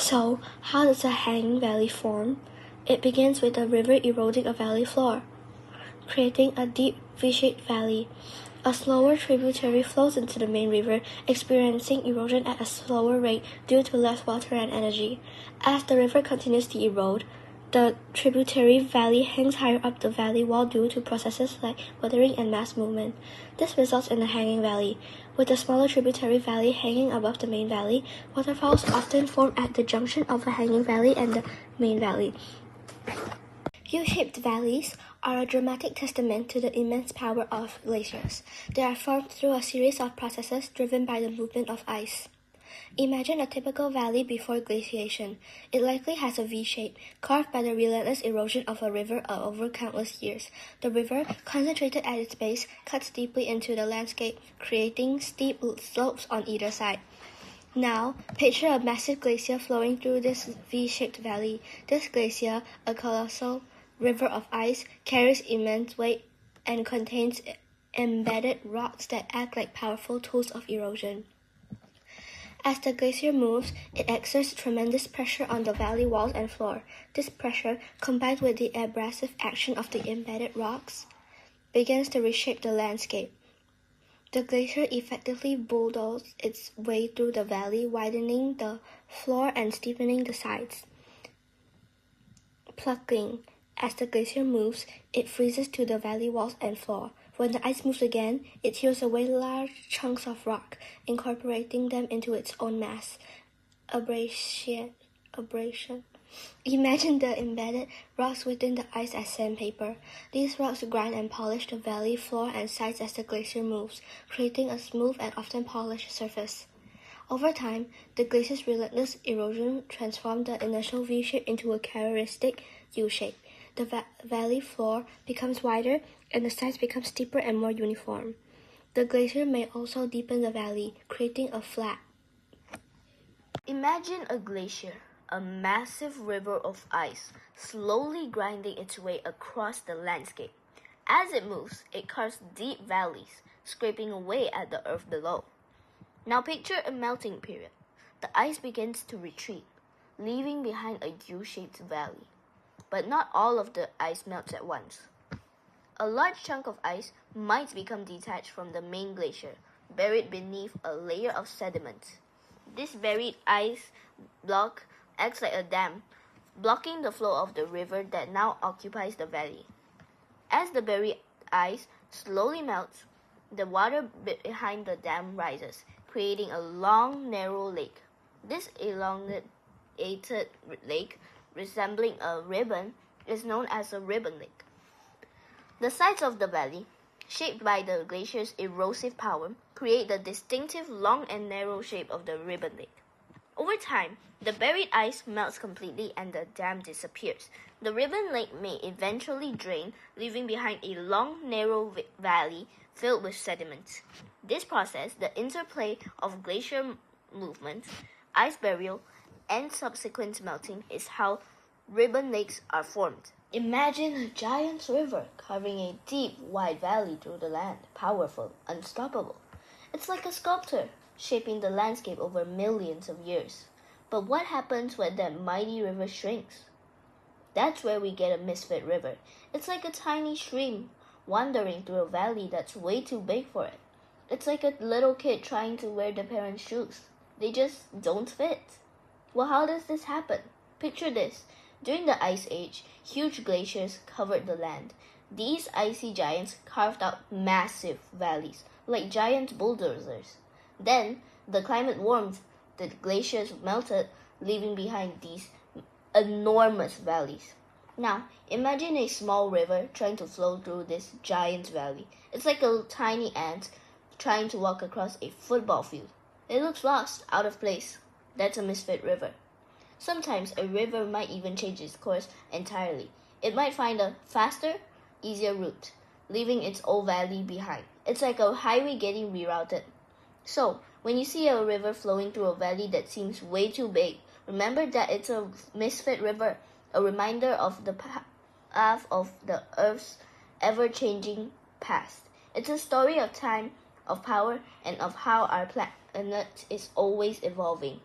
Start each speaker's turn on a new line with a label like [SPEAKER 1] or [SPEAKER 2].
[SPEAKER 1] So, how does a hanging valley form? It begins with a river eroding a valley floor, creating a deep V-shaped valley. A slower tributary flows into the main river, experiencing erosion at a slower rate due to less water and energy. As the river continues to erode, the tributary valley hangs higher up the valley wall due to processes like weathering and mass movement. This results in a hanging valley. With the smaller tributary valley hanging above the main valley, waterfalls often form at the junction of the hanging valley and the main valley. U-shaped valleys are a dramatic testament to the immense power of glaciers. They are formed through a series of processes driven by the movement of ice. Imagine a typical valley before glaciation. It likely has a V shape, carved by the relentless erosion of a river over countless years. The river, concentrated at its base, cuts deeply into the landscape, creating steep slopes on either side. Now, picture a massive glacier flowing through this V-shaped valley. This glacier, a colossal river of ice, carries immense weight and contains embedded rocks that act like powerful tools of erosion. As the glacier moves, it exerts tremendous pressure on the valley walls and floor. This pressure, combined with the abrasive action of the embedded rocks, begins to reshape the landscape. The glacier effectively bulldozes its way through the valley, widening the floor and steepening the sides. Plucking. As the glacier moves, it freezes to the valley walls and floor. When the ice moves again, it tears away large chunks of rock, incorporating them into its own mass. Abrasion. Imagine the embedded rocks within the ice as sandpaper. These rocks grind and polish the valley floor and sides as the glacier moves, creating a smooth and often polished surface. Over time, the glacier's relentless erosion transformed the initial V shape into a characteristic U shape. The valley floor becomes wider and the sides become steeper and more uniform. The glacier may also deepen the valley, creating a flat.
[SPEAKER 2] Imagine a glacier, a massive river of ice, slowly grinding its way across the landscape. As it moves, it carves deep valleys, scraping away at the earth below. Now picture a melting period. The ice begins to retreat, leaving behind a U-shaped valley. But not all of the ice melts at once. A large chunk of ice might become detached from the main glacier, buried beneath a layer of sediment. This buried ice block acts like a dam, blocking the flow of the river that now occupies the valley. As the buried ice slowly melts, the water behind the dam rises, creating a long, narrow lake. This elongated lake, resembling a ribbon, is known as a ribbon lake. The sides of the valley, shaped by the glacier's erosive power, create the distinctive long and narrow shape of the ribbon lake. Over time, the buried ice melts completely and the dam disappears. The ribbon lake may eventually drain, leaving behind a long, narrow valley filled with sediment. This process, the interplay of glacier movement, ice burial, and subsequent melting, is how ribbon lakes are formed. Imagine a giant river carving a deep, wide valley through the land, powerful, unstoppable. It's like a sculptor, shaping the landscape over millions of years. But what happens when that mighty river shrinks? That's where we get a misfit river. It's like a tiny stream wandering through a valley that's way too big for it. It's like a little kid trying to wear their parents' shoes. They just don't fit. Well, how does this happen? Picture this. During the Ice Age, huge glaciers covered the land. These icy giants carved out massive valleys, like giant bulldozers. Then, the climate warmed, the glaciers melted, leaving behind these enormous valleys. Now, imagine a small river trying to flow through this giant valley. It's like a tiny ant trying to walk across a football field. It looks lost, out of place. That's a misfit river. Sometimes a river might even change its course entirely. It might find a faster, easier route, leaving its old valley behind. It's like a highway getting rerouted. So, when you see a river flowing through a valley that seems way too big, remember that it's a misfit river, a reminder of the path of the Earth's ever-changing past. It's a story of time, of power, and of how our planet is always evolving.